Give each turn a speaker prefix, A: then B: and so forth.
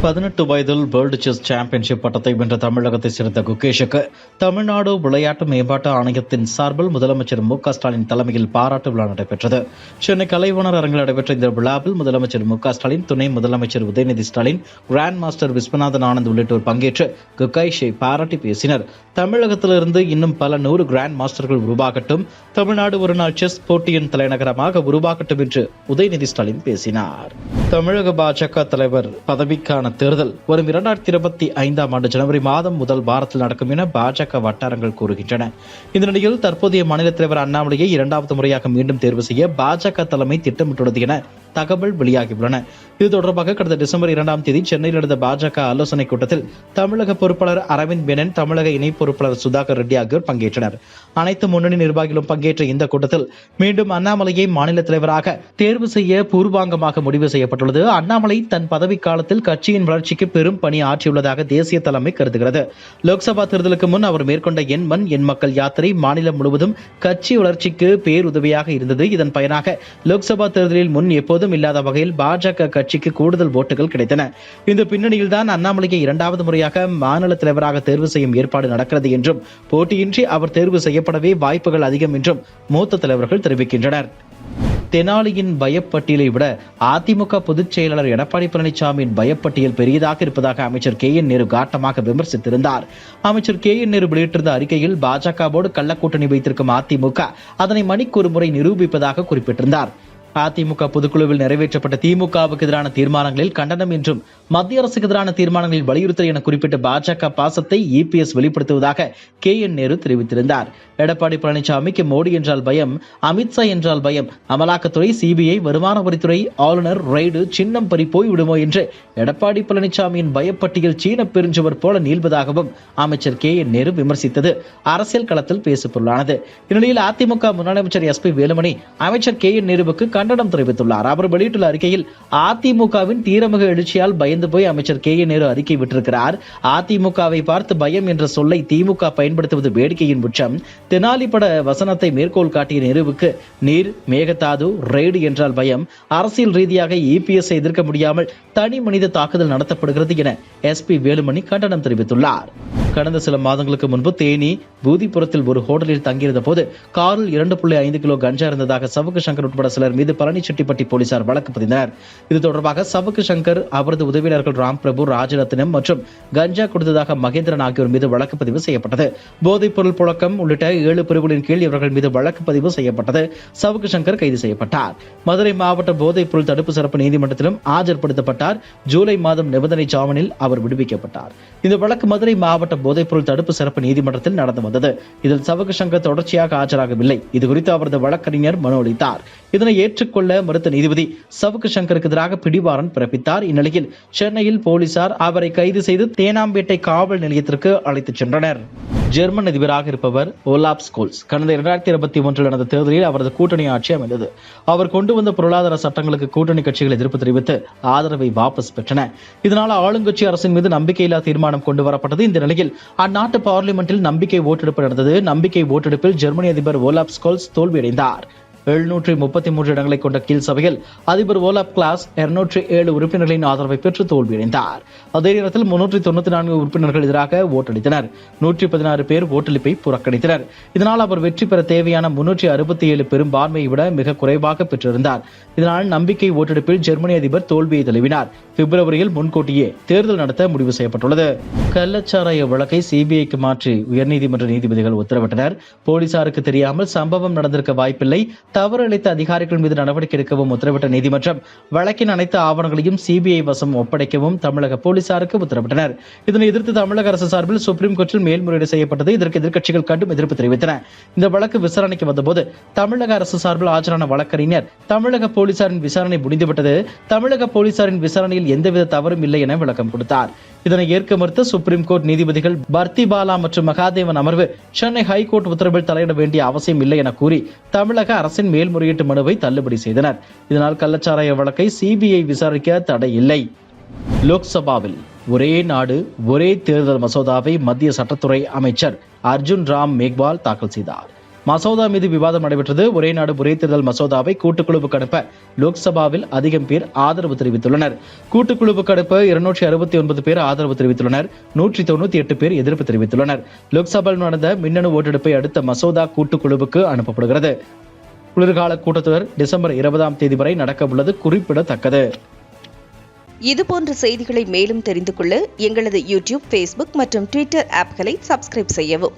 A: 18 வயதில் world chess championship பட்டத்தை வென்ற தமிழகத்தை சேர்ந்த குகேஷுக்கு தமிழ்நாடு விளையாட்டு மேம்பாட்டு ஆணையத்தின் சார்பில் முதலமைச்சர் மு.க.ஸ்டாலின் தலைமையில் பாராட்டு விழா நடைபெற்றது. சென்னை கலைவாணர் அரங்கில் நடைபெற்ற இந்த விழாவில் முதலமைச்சர் மு.க.ஸ்டாலின், துணை முதலமைச்சர் உதயநிதி ஸ்டாலின், கிராண்ட் மாஸ்டர் விஸ்வநாதன் ஆனந்த் உள்ளிட்டோர் பங்கேற்று குகேஷை பாராட்டி பேசினர். தமிழகத்திலிருந்து இன்னும் பல 100 கிராண்ட் மாஸ்டர்கள் உருவாகட்டும், தமிழ்நாடு ஒருநாள் செஸ் போட்டியின் தலைநகரமாக உருவாகட்டும் என்று உதயநிதி ஸ்டாலின் பேசினார். தமிழக பாஜக தலைவர் பதவிக்கான தேர்தல் வரும் 2025 ஆண்டு ஜனவரி மாதம் முதல் வாரத்தில் நடக்கும் என பாஜக வட்டாரங்கள் கூறுகின்றன. இந்த நிலையில் தற்போதைய மாநில தலைவர் அண்ணாமலையை 2வது முறையாக மீண்டும் தேர்வு செய்ய பாஜக தலைமை திட்டமிட்டுள்ளது என தகவல் வெளியாகியுள்ளன. இது தொடர்பாக கடந்த டிசம்பர் 2ஆம் தேதி சென்னையில் நடந்த பாஜக ஆலோசனைக் கூட்டத்தில் தமிழக பொறுப்பாளர் அரவிந்த் மேனன், தமிழக இணை பொறுப்பாளர் சுதாகர் ரெட்டி ஆகியோர் பங்கேற்றனர். அனைத்து முன்னணி நிர்வாகிகளும் பங்கேற்ற இந்த கூட்டத்தில் மீண்டும் அண்ணாமலையை மாநில தலைவராக தேர்வு செய்ய பூர்வாங்கமாக முடிவு செய்யப்பட்டுள்ளது. அண்ணாமலை தன் பதவி காலத்தில் கட்சியின் வளர்ச்சிக்கு பெரும் பணி ஆற்றியுள்ளதாக தேசிய தலைமை கருதுகிறது. லோக்சபா தேர்தலுக்கு முன் அவர் மேற்கொண்ட என் மண் என் மக்கள் யாத்திரை மாநிலம் முழுவதும் கட்சி வளர்ச்சிக்கு பேருதவியாக இருந்தது. இதன் பயனாக லோக்சபா தேர்தலில் முன் எப்போதும் இல்லாத வகையில் பாஜக கட்சிக்கு கூடுதல் ஓட்டுகள் கிடைத்தன. இந்த பின்னணியில் தான் அண்ணாமலையை 2வது முறையாக மாநில தலைவராக தேர்வு செய்யும் ஏற்பாடு நடக்கிறது என்றும், போட்டியின்றி அவர் தேர்வு செய்யப்படவே வாய்ப்புகள் அதிகம் என்றும் மூத்த தலைவர்கள் தெரிவிக்கின்றனர். தெனாலியின் பயப்பட்டியலை விட அதிமுக பொதுச் செயலாளர் எடப்பாடி பழனிசாமியின் பயப்பட்டியல் பெரியதாக இருப்பதாக அமைச்சர் KN நேரு காட்டமாக விமர்சித்திருந்தார். அமைச்சர் KN நேரு வெளியிட்டிருந்த அறிக்கையில் பாஜகவோடு கள்ளக்கூட்டணி வைத்திருக்கும் அதிமுக அதனை மணிக்கு ஒரு முறை நிரூபிப்பதாக குறிப்பிட்டிருந்தார். அதிமுக பொதுக்குழுவில் நிறைவேற்றப்பட்ட திமுகவுக்கு எதிரான தீர்மானங்களில் கண்டனம் என்றும், மத்திய அரசுக்கு எதிரான தீர்மானங்களில் வலியுறுத்தல் என குறிப்பிட்ட பாஜக பாசத்தை EPS வெளிப்படுத்துவதாக KN நேரு தெரிவித்திருந்தார். எடப்பாடி பழனிசாமிக்கு மோடி என்றால் பயம், அமித்ஷா என்றால் பயம், அமலாக்கத்துறை, CBI, வருமான வரித்துறை, ஆளுநர் ரெய்டு சின்னம் பறி போய் விடுமோ என்று எடப்பாடி பழனிசாமியின் பயப்பட்டியல் சீன பெருஞ்சுவர் போல நீள்வதாகவும் அமைச்சர் KN நேரு விமர்சித்தது அரசியல் களத்தில் பேசுபொருளானது. இந்நிலையில் அதிமுக முன்னாள் அமைச்சர் SP வேலுமணி அமைச்சர் KN நேருவுக்கு கண்டனம் தெரிவித்துள்ளார். அவர் வெளியிட்டுள்ள அறிக்கையில் அதிமுகவின் தீரமிகு எழுச்சியால் பயந்து போய் அமைச்சர் KN நேரு அறிக்கை விட்டிருக்கிறார். அதிமுகவை பார்த்து பயம் என்ற சொல்லை திமுக பயன்படுத்துவது வேடிக்கையின் உச்சம். தெனாலி பட வசனத்தை மேற்கோள் காட்டிய நேருவுக்கு நீர், மேகதாது, ரெய்டு என்றால் பயம், அரசியல் ரீதியாக EPS எதிர்க்க முடியாமல் தனி மனித தாக்குதல் நடத்தப்படுகிறது என SP வேலுமணி கண்டனம் தெரிவித்துள்ளார். கடந்த சில மாதங்களுக்கு முன்பு தேனி பூதிபுரத்தில் ஒரு ஹோட்டலில் தங்கியிருந்த போது காரில் 2.5 கிலோ கஞ்சா இருந்ததாக சவுக்கு சங்கர் உட்பட சிலர் மீது பழனிச்செட்டிப்பட்டி போலீசார் வழக்கு பதிந்தனர். இது தொடர்பாக சவுக்கு சங்கர், அவரது உதவியாளர்கள் ராம்பிரபு, ராஜரத்னம் மற்றும் கஞ்சா கொடுத்ததாக மகேந்திரன் ஆகியோர் மீது வழக்கு பதிவு செய்யப்பட்டது. போதைப் பொருள் புழக்கம் உள்ளிட்ட 7 பிரிவுகளின் கீழ் இவர்கள் மீது வழக்கு பதிவு செய்யப்பட்டது. சவுக்கு சங்கர் கைது செய்யப்பட்டார். மதுரை மாவட்ட போதைப் பொருள் தடுப்பு சிறப்பு நீதிமன்றத்திலும் ஆஜர்படுத்தப்பட்டார். ஜூலை மாதம் நிபந்தனை ஜாமீனில் அவர் விடுவிக்கப்பட்டார். இந்த வழக்கு மதுரை மாவட்ட போதைப்பொருள் தடுப்பு சிறப்பு நீதிமன்றத்தில் நடந்து வந்தது. இதில் சவுக்கு சங்கர் தொடர்ச்சியாக ஆஜராகவில்லை. இதுகுறித்து அவரது வழக்கறிஞர் மனு அளித்தார். இதனை ஏற்றுக்கொள்ள மறுத்த நீதிபதி சவுக்கு சங்கருக்கு எதிராக பிடிவாரண்ட் பிறப்பித்தார். இந்நிலையில் சென்னையில் போலீசார் அவரை கைது செய்து தேனாம்பேட்டை காவல் நிலையத்திற்கு அழைத்துச் சென்றனர். ஜெர்மன் அதிபராக இருப்பவர் ஓலாப் ஸ்கோல்ஸ் கடந்த 2021 நடந்த தேர்தலில் அவரது கூட்டணி ஆட்சி அமைந்தது. அவர் கொண்டு வந்த பொருளாதார சட்டங்களுக்கு கூட்டணி கட்சிகள் எதிர்ப்பு தெரிவித்து ஆதரவை வாபஸ் பெற்றன. இதனால் ஆளுங்கட்சி அரசின் மீது நம்பிக்கையில்லா தீர்மானம் கொண்டு வரப்பட்டது. இந்த நிலையில் அந்நாட்டு பார்லிமெண்டில் நம்பிக்கை ஓட்டெடுப்பு நடந்தது. நம்பிக்கை ஓட்டெடுப்பில் ஜெர்மனி அதிபர் ஓலாப் ஸ்கோல்ஸ் தோல்வியடைந்தார். 733 இடங்களை கொண்ட கீழ் சபையில் அதிபர் ஓலாப் கிளாஸ் 207 உறுப்பினர்களின் ஆதரவை பெற்று தோல்வியடைந்தார். அதே நேரத்தில் 394 உறுப்பினர்கள் எதிராக ஓட்டளித்தனர். 116 பேர் ஓட்டளிப்பை புறக்கணித்தனர். இதனால் அவர் வெற்றி பெற தேவையான 367 பெரும்பான்மையை விட மிக குறைவாக பெற்றிருந்தார். இதனால் நம்பிக்கை ஓட்டெடுப்பில் ஜெர்மனி அதிபர் தோல்வியை தழுவினார். பிப்ரவரியில் முன்கூட்டியே தேர்தல் நடத்த முடிவு செய்யப்பட்டுள்ளது. கள்ளச்சாராய வழக்கை CBIக்கு மாற்றி உயர்நீதிமன்ற நீதிபதிகள் உத்தரவிட்டனர். போலீசாருக்கு தெரியாமல் சம்பவம் நடந்திருக்க வாய்ப்பில்லை. தவறு அளித்த அதிகாரிகள் மீது நடவடிக்கை எடுக்கவும் உத்தரவிட்ட நீதிமன்றம் வழக்கின் அனைத்து ஆவணங்களையும் CBI வசம் ஒப்படைக்கவும் தமிழக போலீசாருக்கு உத்தரவிட்டனர். இதனை எதிர்த்து தமிழக அரசு சார்பில் சுப்ரீம் கோர்ட்டில் மேல்முறையீடு செய்யப்பட்டது. இதற்கு எதிர்க்கட்சிகள் கடும் எதிர்ப்பு தெரிவித்தன. இந்த வழக்கு விசாரணைக்கு வந்தபோது தமிழக அரசு சார்பில் ஆஜரான வழக்கறிஞர் தமிழக போலீசாரின் விசாரணை முடிந்துவிட்டது, தமிழக போலீசாரின் விசாரணையில் எந்தவித தவறும் இல்லை என விளக்கம் கொடுத்தார். இதனை ஏற்க மறுத்த சுப்ரீம் கோர்ட் நீதிபதிகள் பர்த்தி பாலா மற்றும் மகாதேவன் அமர்வு சென்னை ஹைகோர்ட் உத்தரவில் தலையிட வேண்டிய அவசியம் இல்லை என கூறி தமிழக அரசின் மேல்முறையீட்டு மனுவை தள்ளுபடி செய்தனர். இதனால் கள்ளச்சாராய வழக்கை CBI விசாரிக்க தடை இல்லை. லோக்சபாவில் ஒரே நாடு ஒரே தேர்தல் மசோதாவை மத்திய சட்டத்துறை அமைச்சர் அர்ஜுன் ராம் மேக்வால் தாக்கல் செய்தார். மசோதா மீது விவாதம் நடைபெற்றது. ஒரே நாடு ஒரே தேர்தல் மசோதாவை கூட்டுக்குழுவுக்கு அனுப்ப லோக்சபாவில் அதிகம் பேர் ஆதரவு தெரிவித்துள்ளனர். கூட்டுக்குழுவுக்கு அனுப்ப 269 பேர் ஆதரவு தெரிவித்துள்ளனர். 198 பேர் எதிர்ப்பு தெரிவித்துள்ளனர். லோக்சபாவில் நடந்த மின்னணு ஓட்டெடுப்பை அடுத்த மசோதா கூட்டுக்குழுவுக்கு அனுப்பப்படுகிறது. குளிர்கால கூட்டத்தொடர் டிசம்பர் 20ஆம் தேதி வரை நடக்க உள்ளது குறிப்பிடத்தக்கது.
B: இதுபோன்ற செய்திகளை மேலும் தெரிந்து கொள்ள எங்களது யூடியூப், ஃபேஸ்புக் மற்றும் ட்விட்டர் ஆப்களை சப்ஸ்கிரைப் செய்யவும்.